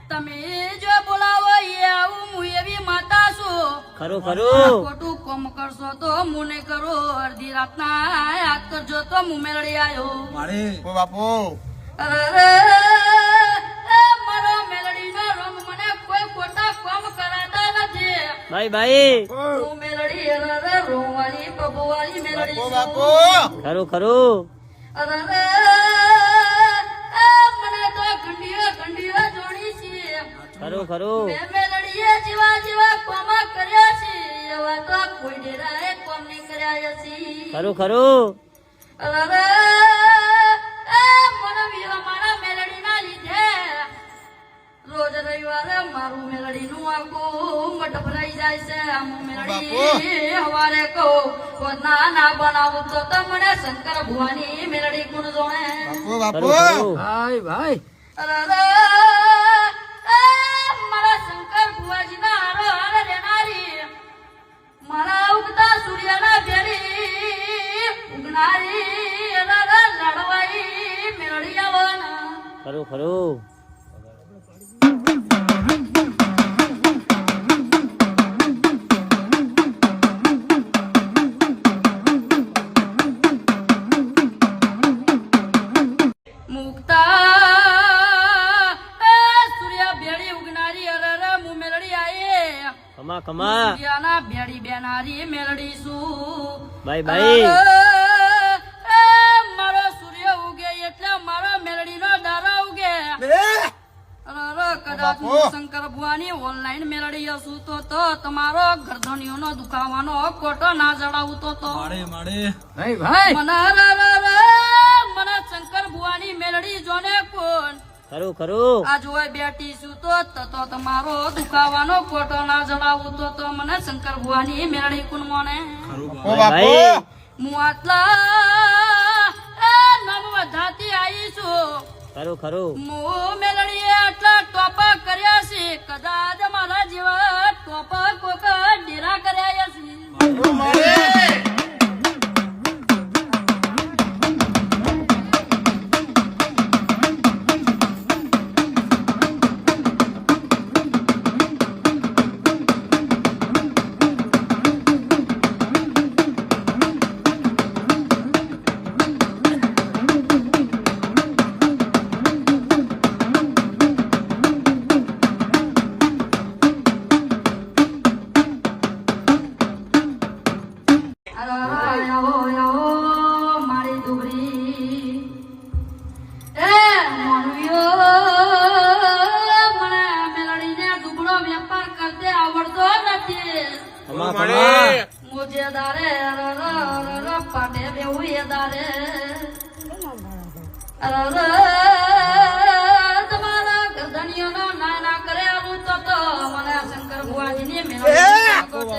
તમે જો બોલાવો એ આવું હું એવી માતા છું. ખરું ખરું. ખોટું કોમ કરશો તો હું નહીં કરું. અડધી રાતના યાદ કરજો તો હું મેળડી આવ્યો. બાપુ અરે મારો મેલડીનો રંગ મને કોઈ ખોટા કામ કરાતા નથી. ભાઈ ભાઈ. હું મેલડી અરે રોવાળી પબવાળી મેલડી છું. ખરું ખરું. અરે મને તો ઘંટીઓ જોડી છે. ખરું ખરું. મેં મેલડીએ જેવા કામ કર્યા છે એવા તો કોઈ ડેરાએ કામ નહીં કર્યા છે. ખરું ખરું. અરે મને વિવા મારા મેલડીના લીધે રોજ રવિવારે મારું મેલડીનું આખું મઠ ભરાઈ જાય છે. હું મેલડી હવારે કહું ના બનાવું તો તમને શંકર ભુવાની મેલડી ગુણ જોણે. ખરું ખરું. ભાઈ ભાઈ અરે મારા શંકર ભુવાજીના હારો હારે રહેનારી મારા ઉગતા સૂર્યના ભેરી ઉગનારી લડવાઈ મેળડી આવવાના. ખરું ખરું. સૂર્ય ભેળી ઉગનારી અરે હું મેળડી આયે. કમા કમા. સૂર્યના ભેળી બેનારી મેળડી છું. ભાઈ ભાઈ. મારો સૂર્ય ઉગે એટલે મારો મેલડીનો દારો ઉગે. કદાચ હું શંકર ભુવાની ઓનલાઈન મેળડી હશું તો તમારો ગરદનીઓનો દુખાવાનો કોટો ના જડાવું તો ભાઈ ભાઈ મને શંકર ભુવાની મેળડી જોને કોણ. ખરું ખરું. આ જોઈ બેઠી છું તો તમારો દુખાવાનો કોટો ના જડાવું તો મને શંકર ભુવાની મેળડી કોણ મોને. ભાઈ. હું આટલા નવ વધાતી આવી છું. ખરું ખરું. હું મેલડીએ આટલા ટોપા કર્યા છે કદાચ મારા જેવા ટોપા કોક ડેરા કર્યા છે. મારી દુબરી એ મોનવીઓ મને મેલડીને દુબળો વેપાર કરતે આવડતો નથી. કમા કમા. મુજે દારે પાટે બેવું એ દારે તમારા ગરદનીઓનો ના કરે આવું તો મને શંકર ભુવાજીની મેલડી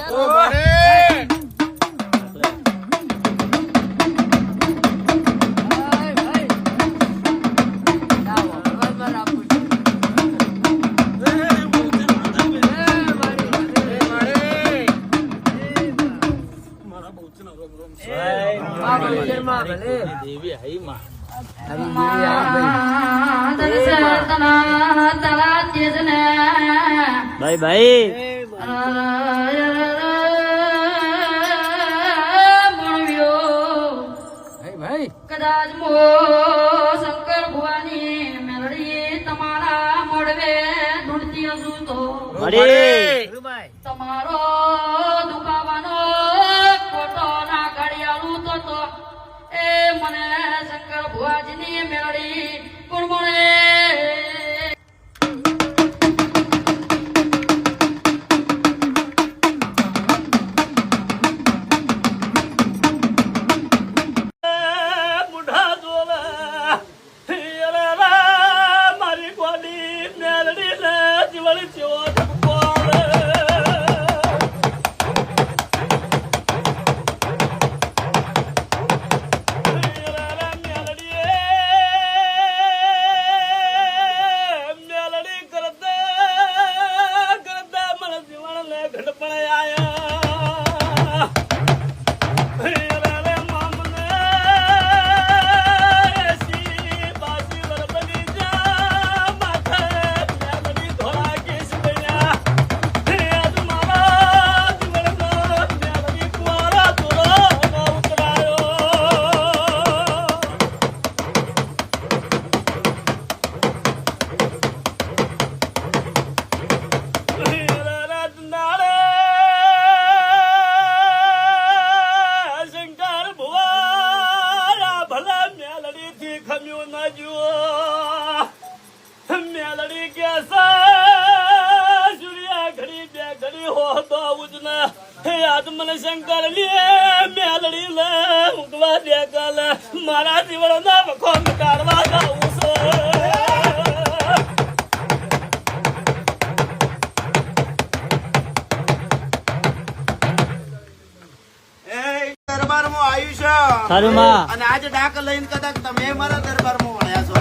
દેવી હઈ માં ભાઈ ભાઈ. ભાઈ કદાચ મો શંકર ભુવાની મેલડી તમારા મોડવે ઢૂંઢતી હશું તો તમારો દુખાવાનો ખોટો ના ઘડિયાળું તો એ મને શંકર ભુવાજીની મેળડી કોણ મળે. મારી ગોડી મેલડી ને જીવન ચેવો દેકલ મારા જીવનના વખો કાઢવા જાઉં દરબારમાં આવ્યું છે ખરું માં અને આજ ડાક લઈને કદાચ તમે મારા દરબારમાં વળ્યા છો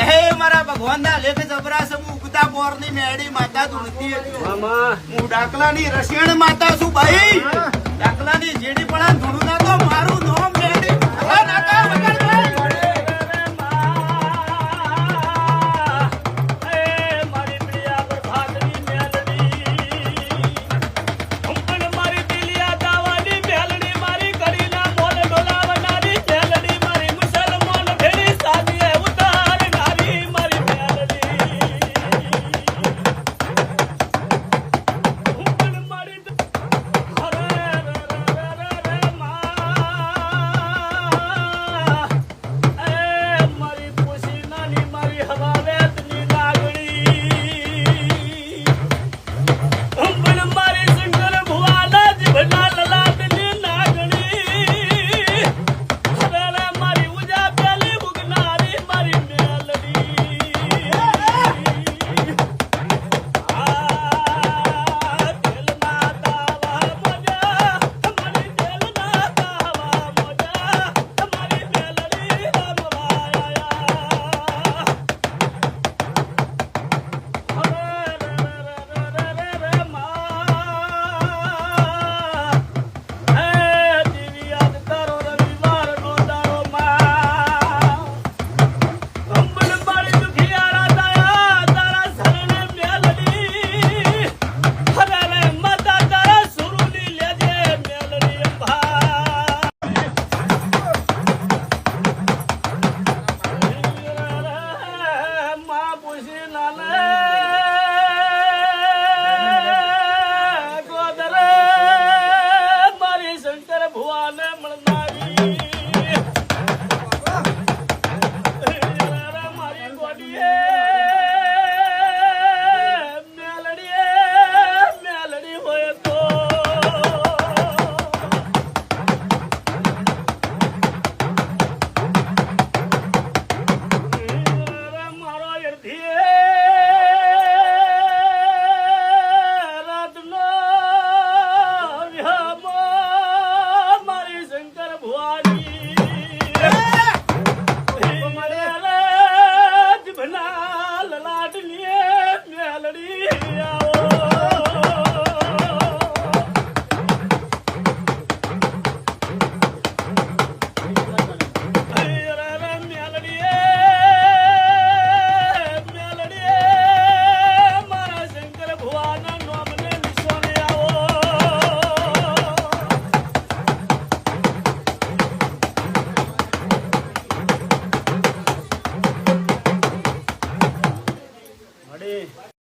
હે મારા ભગવાન ના લેખ જબરાસ હું ઉગતા બોર ની મેળી માતા ધૂણતી હતી હું ડાકલાની રસિયણ માતા છું ભાઈ ડાકલાની જેડી પણ ધૂણું ના તો મારું નામ મેળી નાકા વગર મારી શંકર ભુવાને મળનારી